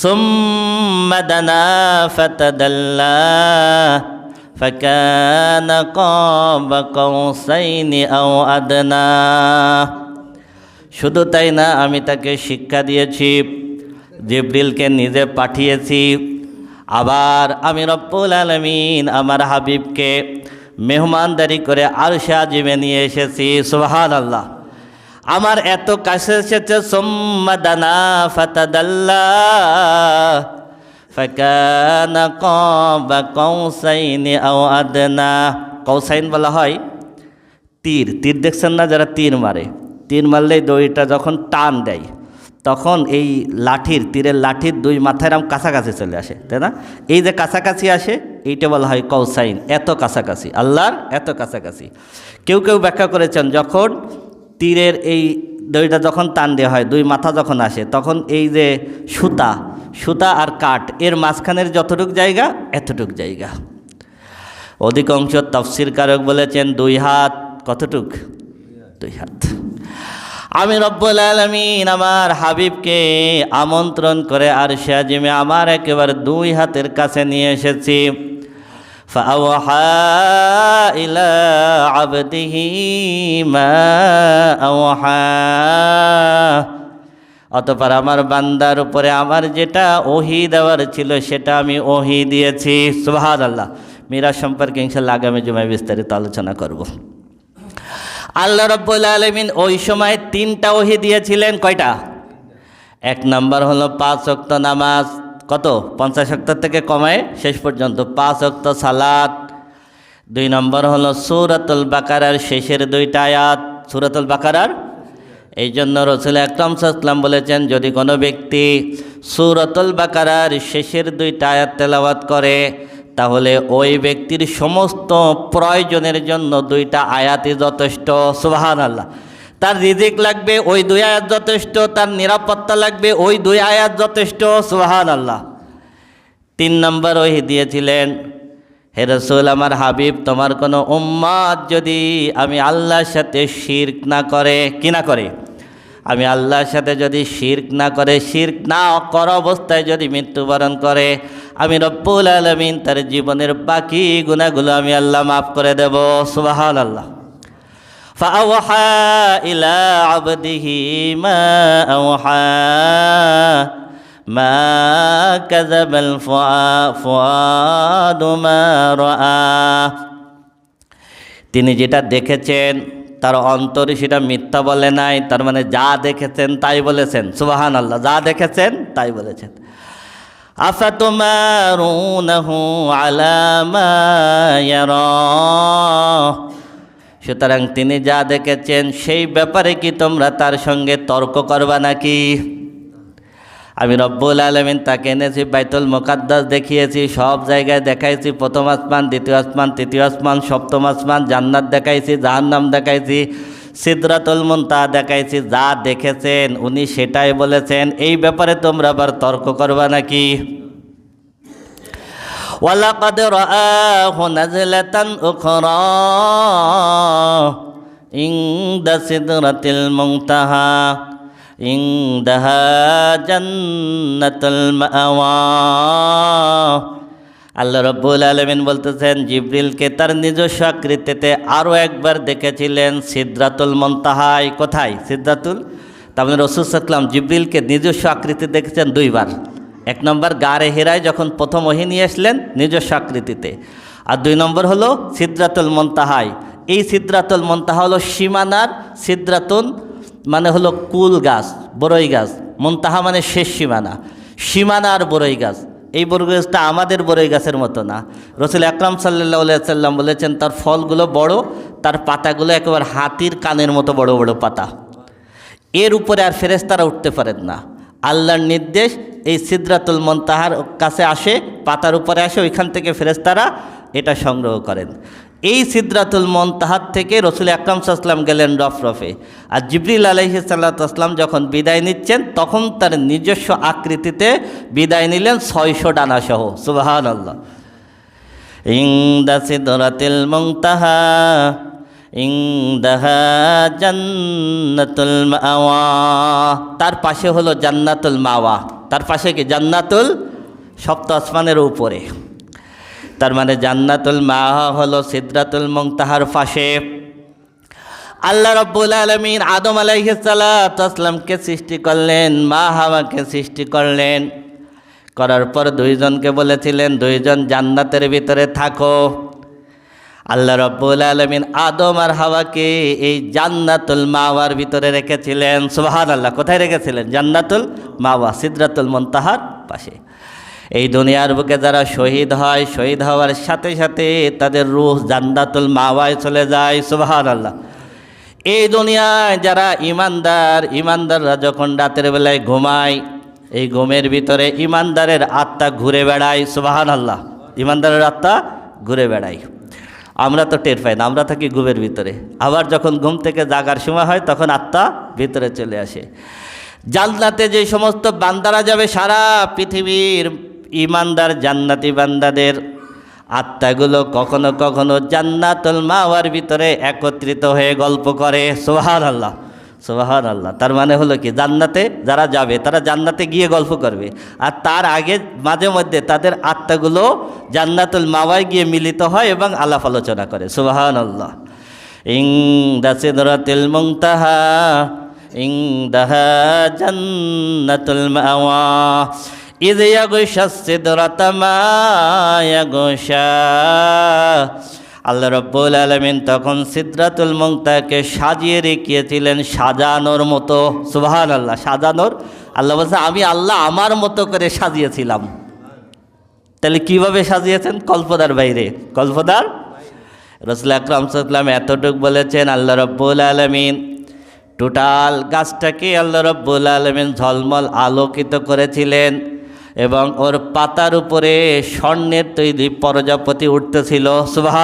সুম্মা দানা ফাতাদাল্লা ফাকানা কাবা কাউসাইনি আও আদনা। শুধু তাই না, আমি তাকে শিক্ষা দিয়েছি, জিবরিলকে নিজে পাঠিয়েছি। আবার আমি রব্বুল আলামিন আমার হাবিবকে মেহমানদারি করে আরশে আজিমে নিয়ে এসেছি। সুবহানাল্লাহ। আমার এত কাছে এসেছে। সুম্মা দানা ফাতাদাল্লা ফাকানা কাবা কাউসাইনি আও আদনা। কাউসাইন বলা হয় তীর। তীর দেখছেন না, যারা তীর মারে, তীর মারলেই দড়িটা যখন টান দেয় তখন এই তীরের লাঠির দুই মাথায় এরকম কাছাকাছি চলে আসে, তাই না? এই যে কাছাকাছি আসে, এইটা বলা হয় কাউসাইন। এত কাছাকাছি, আল্লাহর এত কাছাকাছি। কেউ কেউ ব্যাখ্যা করেছেন, যখন তীরের এই দড়িটা যখন টান দেওয়া হয়, দুই মাথা যখন আসে, তখন এই যে সুতা আর কাঠ এর মাঝখানের যতটুক জায়গা, এতটুক জায়গা। অধিকাংশ তাফসীরকারক বলেছেন 2 হাত। কতটুক? 2 হাত। আমি রব্বুল আলামিন আমার হাবিবকে আমন্ত্রণ করে আরশে আজিমে আমার একেবারে 2 হাতের কাছে নিয়ে এসেছি। ফাআওহা ইলা আবদিহি মা আওহা। অতঃপর আমার বান্দার উপরে আমার যেটা ওহী দেওয়ার ছিল সেটা আমি ওহী দিয়েছি। সুবহানাল্লাহ। মিরাজ সম্পর্কে ইনশাআল্লাহ আগামী জুমায় বিস্তারিত আলোচনা করব। আল্লাহ রাব্বুল আলামিন ওই সময় 3টা ওহী দিয়েছিলেন। কয়টা? 1 নম্বর হলো 5 ওয়াক্ত নামাজ। কত? 50 ওয়াক্ত থেকে কমায় শেষ পর্যন্ত 5 ওয়াক্ত সালাত। 2 নম্বর হলো সূরাতুল বাকারার শেষের 2টা আয়াত। সূরাতুল বাকারার, এই জন্য রাসূল আকরাম সাল্লাল্লাহু আলাইহি ওয়াসাল্লাম বলেছেন, যদি কোনো ব্যক্তি সূরাতুল বাকারার শেষের 2টা আয়াত তেলাওয়াত করে, তাহলে ওই ব্যক্তির সমস্ত প্রয়োজনের জন্য 2টা আয়াতই যথেষ্ট। সুবহানাল্লাহ। তার রিজিক লাগবে, ওই 2 আয়াত যথেষ্ট। তার নিরাপত্তা লাগবে, ওই 2 আয়াত যথেষ্ট। সুবহানাল্লাহ। 3 নম্বর ওহী দিয়েছিলেন, হে রাসূল, আমার হাবিব তোমার কোনো উম্মত যদি আমি আল্লাহর সাথে শিরক না করে, কি না করে? আমি আল্লাহর সাথে যদি শিরক না করে, শিরক না করা অবস্থায় যদি মৃত্যুবরণ করে, আমি রব্বুল আলামিন তার জীবনের বাকি গুনাহগুলো আমি আল্লাহ মাফ করে দেব। সুবহানাল্লাহ। ফাআওহা ইলা আবদিহি মা আওহা মা কাযাবাল ফুআদু মা রাআ। তিনি যেটা দেখেছেন তার অন্তর সেটা মিথ্যা বলে নাই। তার মানে যা দেখেছেন তাই বলেছেন। সুবহানাল্লাহ। যা দেখেছেন তাই বলেছেন। আফাতুমারুনাহু আলা মা ইয়ারা। সুতরাং তিনি যা দেখেছেন সেই ব্যাপারে কি তোমরা তার সঙ্গে তর্ক করবা নাকি? আমি রব্বুল আলামিন তাকে এনেছি, বাইতুল মুকাদ্দাস দেখিয়েছি, সব জায়গায় দেখাইছি, 1ম আসমান, 2য় আসমান, 3য় আসমান, 7ম আসমান, জান্নাত দেখাইছি, জাহান্নাম দেখাইছি, সিদরাতুল মুনতাহা দেখাইছি। যা দেখেছেন উনি সেটাই বলেছেন, এই ব্যাপারে তোমরা আবার তর্ক করবা নাকি? ওয়ালাকাদ রাআহু নাযলাতান উখরা ইনদা সিদরাতিল মুনতাহা ইনদাহা জান্নাতুল মাওয়া। আল্লাহ রাব্বুল আলামিন বলতেছেন, জিবরিলকে তার নিজস্ব আকৃতিতে আরও একবার দেখেছিলেন সিদরাতুল মুনতাহায়। কোথায়? সিদরাতুল। তার মানে রাসূল সাল্লাল্লাহু আলাইহি ওয়াসাল্লাম জিবরিলকে নিজস্ব আকৃতি দেখেছেন 2 বার। 1 নম্বর গারে হিরায় যখন প্রথম ওহী নিয়ে আসলেন নিজস্ব আকৃতিতে, আর 2 নম্বর হলো সিদরাতুল মুনতাহায়। এই সিদরাতুল মুনতাহা হলো সীমানার, সিদরাতুল মানে হলো কুল গাছ, বড়ই গাছ, মুনতাহা মানে শেষ সীমানা, সীমানার বড়ই গাছ। এই বড়ই গাছটা আমাদের বড়ই গাছের মতো না। রাসূল আকরাম সাল্লাল্লাহু আলাইহি ওয়াসাল্লাম বলেছেন, তার ফলগুলো বড়, তার পাতাগুলো একেবারে হাতির কানের মতো বড় বড় পাতা। এর উপরে আর ফেরেশতারা উঠতে পারেন না। আল্লাহর নির্দেশ এই সিদরাতুল মুনতাহার কাছে আসে, পাতার উপরে আসে, ওইখান থেকে ফেরেশতারা এটা সংগ্রহ করেন। এই সিদরাতুল মুনতাহার থেকে রাসূল আকরাম সাল্লাল্লাহু আলাইহি ওয়াসাল্লাম গেলেন রফরফে। আর জিবরিল আলাইহিস সালাম যখন বিদায় নিচ্ছেন তখন তার নিজস্ব আকৃতিতে বিদায় নিলেন 600 ডানা সহ। সুবহানাল্লাহ। ইনদা সিদরাতিল মুনতাহা ইনদাহা জান্নাতুল মাওয়া। তার পাশে হলো জান্নাতুল মাওয়া, তার পাশে কি জান্নাতুল, সপ্ত আসমানের উপরে। তার মানে জান্নাতুল মাওয়া হলো সিদরাতুল মুনতাহার পাশে। আল্লাহ রাব্বুল আলামিন আদম আলাইহিস সালাতু ওয়াসসালামকে সৃষ্টি করলেন, মা হাওয়াকে সৃষ্টি করলেন। করার পর দুইজনকে বলেছিলেন দুইজন জান্নাতের ভিতরে থাকো। আল্লাহ রাব্বুল আলামিন আদম আর হাওয়াকে এই জান্নাতুল মাওয়ার ভিতরে রেখেছিলেন। সুবহানাল্লাহ। কোথায় রেখেছিলেন? জান্নাতুল মাওয়া, সিদরাতুল মুনতাহার পাশে। এই দুনিয়ার বুকে যারা শহীদ হয়, শহীদ হওয়ার সাথে সাথে তাদের রূহ জান্নাতুল মাওয়ায় চলে যায়। সুবহানাল্লাহ। এই দুনিয়ায় যারা ইমানদাররা যখন রাতের বেলায় ঘুমায়, এই ঘুমের ভিতরে ইমানদারের আত্মা ঘুরে বেড়ায়। সুবহানাল্লাহ। ইমানদারের আত্মা ঘুরে বেড়ায়। আমরা তো টের পাই না, আমরা থাকি ঘুমের ভিতরে। আবার যখন ঘুম থেকে জাগার সময় হয় তখন আত্মা ভিতরে চলে আসে। জান্নাতে যে সমস্ত বান্দারা যাবে, সারা পৃথিবীর ইমানদার জান্নাতি বান্দাদের আত্মাগুলো কখনো কখনো জান্নাতুল মাওয়ার ভিতরে একত্রিত হয়ে গল্প করে। সুবহানাল্লাহ, সুবহানাল্লাহ। তার মানে হলো কি, জান্নাতে যারা যাবে তারা জান্নাতে গিয়ে গল্প করবে, আর তার আগে মাঝে মধ্যে তাদের আত্মাগুলো জান্নাতুল মাওয়ায় গিয়ে মিলিত হয় এবং আলাপ আলোচনা করে। সুবহানাল্লাহ। ইনদা সিদরাতিল মুনতাহা ইনদাহা জান্নাতুল মাওয়া ইয ইয়াগশা সিদরাতা মা ইয়াগশা। আল্লাহ রাব্বুল আলামিন তখন সিদরাতুল মুনতাহাকে সাজিয়ে রেখেছিলেন সাজানোর মতো। সুবহানাল্লাহ। সাজানোর, আল্লাহ বলছে আমি আল্লাহ আমার মতো করে সাজিয়েছিলাম। তাহলে কিভাবে সাজিয়েছেন? কল্পনার বাইরে, কল্পনার। রাসূল আকরাম সাল্লাল্লাহু আলাইহি ওয়াসাল্লাম এতটুকু বলেছেন, আল্লাহ রাব্বুল আলামিন টোটাল গাছটাকে আল্লাহ রাব্বুল আলামিন ঝলমল আলোকিত করেছিলেন এবং ওর পাতার উপরে স্বর্ণের তৈরি প্রজাপতি উঠতেছিল। সুবহান